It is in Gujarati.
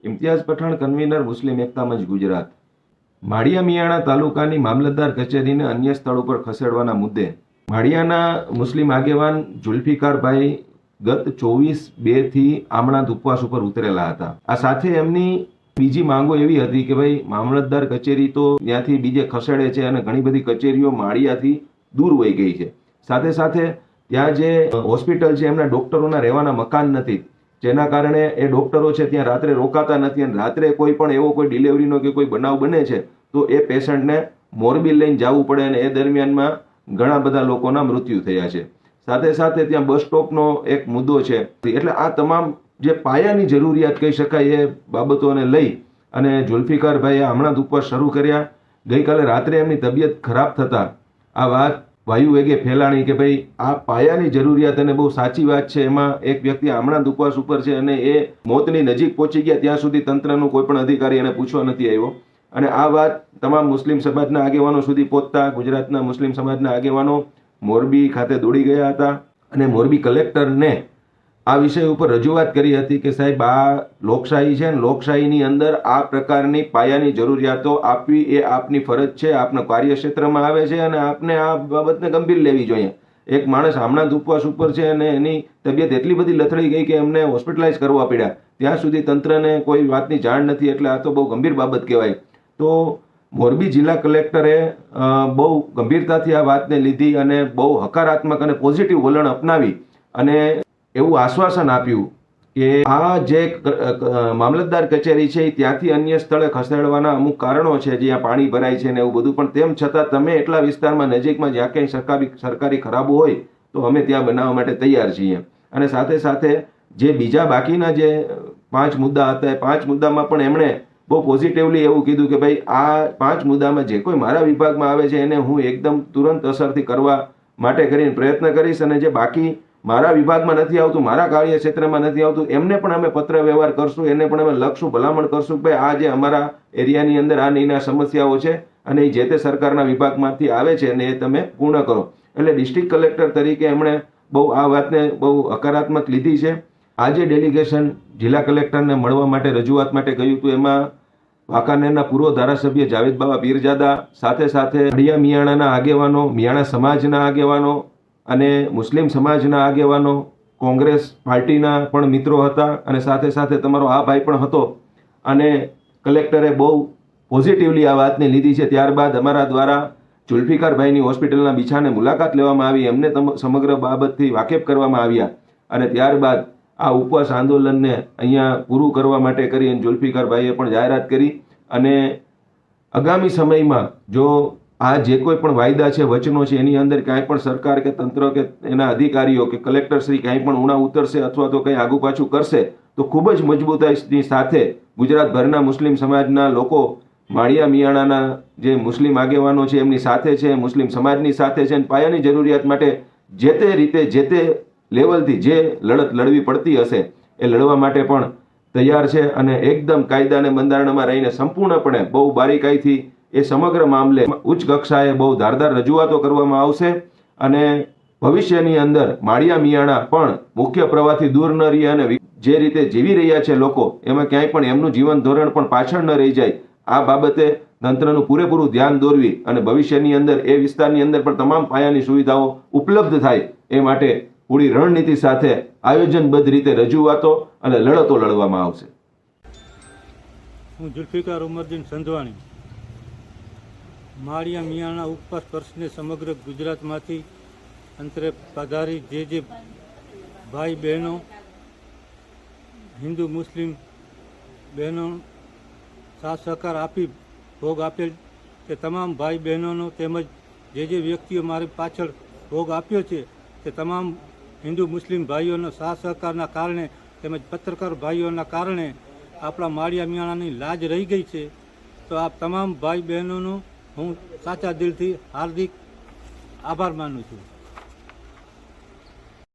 ઇમ્તિયાઝ પઠાણ, કન્વીનર, મુસ્લિમ એકતા મંચ ગુજરાત। માળિયા મિયાણા તાલુકાની મામલતદાર કચેરીને અન્ય સ્થળ ઉપર ખસેડવાના મુદ્દે માળિયાના મુસ્લિમ આગેવાન જુલ્ફિકારભાઈ ગત 24/2 થી આમણાદ ઉપવાસ ઉપર ઉતરેલા હતા। આ સાથે એમની બીજી માંગો એવી હતી કે ભાઈ મામલતદાર કચેરી તો ત્યાંથી બીજે ખસેડે છે અને ઘણી બધી કચેરીઓ માળિયાથી દૂર વહી ગઈ છે। સાથે સાથે ત્યાં જે હોસ્પિટલ છે એમના ડોક્ટરોના રહેવાના મકાન નથી, જેના કારણે એ ડોક્ટરો છે ત્યાં રાત્રે રોકાતા નથી અને રાત્રે કોઈ પણ એવો કોઈ ડિલિવરીનો કે કોઈ બનાવ બને છે તો એ પેશન્ટને મોરબી લઈને જવું પડે અને એ દરમિયાનમાં ઘણા બધા લોકોના મૃત્યુ થયા છે। સાથે સાથે ત્યાં બસ સ્ટોપનો એક મુદ્દો છે। એટલે આ તમામ જે પાયાની જરૂરિયાત કહી શકાય એ બાબતોને લઈ અને જુલ્ફિકારભાઈએ હમણાં જ ઉપવાસ શરૂ કર્યા। ગઈકાલે રાત્રે એમની તબિયત ખરાબ થતા આ વાત વાયુ વેગે ફેલાણી કે ભાઈ આ પાયાની જરૂરિયાત અને બહુ સાચી વાત છે। એમાં એક વ્યક્તિ હમણાં જ ઉપવાસ ઉપર છે અને એ મોતની નજીક પહોંચી ગયા ત્યાં સુધી તંત્રનું કોઈ પણ અધિકારી એને પૂછવા નથી આવ્યો અને આ વાત તમામ મુસ્લિમ સમાજના આગેવાનો સુધી પહોંચતા ગુજરાતના મુસ્લિમ સમાજના આગેવાનો મોરબી ખાતે દોડી ગયા હતા અને મોરબી કલેક્ટરને આ વિષય ઉપર રજૂઆત કરી હતી કે સાહેબ આ લોકશાહી છે અને લોકશાહીની અંદર આ પ્રકારની પાયાની જરૂરિયાતો આપવી એ આપની ફરજ છે, આપના કાર્યક્ષેત્રમાં આવે છે અને આપને આ બાબતને ગંભીર લેવી જોઈએ। એક માણસ હમણાં જ ઉપવાસ ઉપર છે અને એની તબિયત એટલી બધી લથડી ગઈ કે એમને હોસ્પિટલાઇઝ કરવા પડ્યા, ત્યાં સુધી તંત્રને કોઈ વાતની જાણ નથી, એટલે આ તો બહુ ગંભીર બાબત કહેવાય। તો મોરબી જિલ્લા કલેક્ટરે બહુ ગંભીરતાથી આ વાતને લીધી અને બહુ હકારાત્મક અને પોઝિટિવ વલણ અપનાવી અને એવું આશ્વાસન આપ્યું કે આ જે મામલતદાર કચેરી છે ત્યાંથી અન્ય સ્થળે ખસેડવાના અમુક કારણો છે, જ્યાં પાણી ભરાય છે ને એવું બધું, પણ તેમ છતાં તમે એટલા વિસ્તારમાં નજીકમાં જ્યાં ક્યાંય સરકારી ખરાબો હોય તો અમે ત્યાં બનાવવા માટે તૈયાર છીએ। અને સાથે સાથે જે બીજા બાકીના જે 5 મુદ્દા હતા એ 5 મુદ્દામાં પણ એમણે બહુ પોઝિટિવલી એવું કીધું કે ભાઈ આ 5 મુદ્દામાં જે કોઈ મારા વિભાગમાં આવે છે એને હું એકદમ તુરંત અસરથી કરવા માટે કરીને પ્રયત્ન કરીશ અને જે બાકી મારા વિભાગમાં નથી આવતું, મારા કાર્યક્ષેત્રમાં નથી આવતું, એમને પણ અમે પત્ર વ્યવહાર કરશું, એને પણ અમે લખશું, ભલામણ કરશું કે ભાઈ આ જે અમારા એરિયાની અંદર આ નીના સમસ્યાઓ છે અને એ જે તે સરકારના વિભાગમાંથી આવે છે અને એ તમે પૂર્ણ કરો। એટલે ડિસ્ટ્રિક્ટ કલેક્ટર તરીકે એમણે બહુ આ વાતને બહુ હકારાત્મક લીધી છે। આજે ડેલિગેશન જિલ્લા કલેક્ટરને મળવા માટે રજૂઆત માટે ગયું હતું, એમાં વાંકાનેરના પૂર્વ ધારાસભ્ય જાવેદ બાવા પીરજાદા, સાથે સાથે માળિયા મિયાણાના આગેવાનો, મિયાણા સમાજના આગેવાનો અને મુસ્લિમ સમાજના આગેવાનો, કોંગ્રેસ પાર્ટીના પણ મિત્રો હતા અને સાથે સાથે તમારો આ ભાઈ પણ હતો અને કલેક્ટરે બહુ પોઝિટિવલી આ વાતને લીધી છે। ત્યારબાદ અમારા દ્વારા જુલ્ફિકારભાઈની હોસ્પિટલના બિછાને મુલાકાત લેવામાં આવી, એમને સમગ્ર બાબતથી વાકેફ કરવામાં આવ્યા અને ત્યારબાદ આ ઉપવાસ આંદોલનને અહીંયા પૂરું કરવા માટે કરી અને જુલ્ફિકારભાઈએ પણ જાહેરાત કરી અને આગામી સમયમાં જો આ જે કોઈ પણ વાયદા છે, વચનો છે, એની અંદર ક્યાંય પણ સરકાર કે તંત્ર કે એના અધિકારીઓ કે કલેક્ટર શ્રી ક્યાંય પણ ઉણા ઉતરશે અથવા તો કંઈ આગુ પાછું કરશે તો ખૂબ જ મજબૂતાઈની સાથે ગુજરાતભરના મુસ્લિમ સમાજના લોકો માળિયા મિયાણાના જે મુસ્લિમ આગેવાનો છે એમની સાથે છે, મુસ્લિમ સમાજની સાથે છે અને પાયાની જરૂરિયાત માટે જે તે રીતે જે તે લેવલથી જે લડત લડવી પડતી હશે એ લડવા માટે પણ તૈયાર છે અને એકદમ કાયદા અને બંધારણમાં રહીને સંપૂર્ણપણે બહુ બારીકાઈથી એ સમગ્ર મામલે ઉચ્ચ કક્ષાએ બહુ ધારદાર રજૂઆતો કરવામાં આવશે અને ભવિષ્યની અંદર માળિયા મિયાણા પણ મુખ્ય પ્રવાહથી દૂર ન રહે અને જે રીતે જીવી રહ્યા છે લોકો એમાં ક્યાંય પણ એમનું જીવન ધોરણ પણ પાછળ ન રહી જાય, આ બાબતે તંત્રનું પૂરેપૂરું ધ્યાન દોરવી અને ભવિષ્યની અંદર એ વિસ્તારની અંદર પણ તમામ પાયાની સુવિધાઓ ઉપલબ્ધ થાય એ માટે પૂરી રણનીતિ સાથે આયોજનબદ્ધ રીતે રજૂઆતો અને લડતો લડવામાં આવશે। હું જુલ્ફિકાર ઉમરદીન સંધવાણી માળિયા મિયાણા ઉપવાસ વર્ષને સમગ્ર ગુજરાતમાંથી અંતરે પધારી જે ભાઈ બહેનો, હિન્દુ મુસ્લિમ બહેનો સાથ સહકાર આપી ભોગ આપેલ તે તમામ ભાઈ બહેનોનો તેમજ જે વ્યક્તિઓ મારી પાછળ ભોગ આપ્યો છે તે તમામ હિન્દુ મુસ્લિમ ભાઈઓનો સાથ સહકારના કારણે તેમજ પત્રકાર ભાઈઓના કારણે આપણા માળિયા મિયાણાની લાજ રહી ગઈ છે। તો આ તમામ ભાઈ બહેનોનો હું સાચા દિલથી હાર્દિક આભાર માનું છું।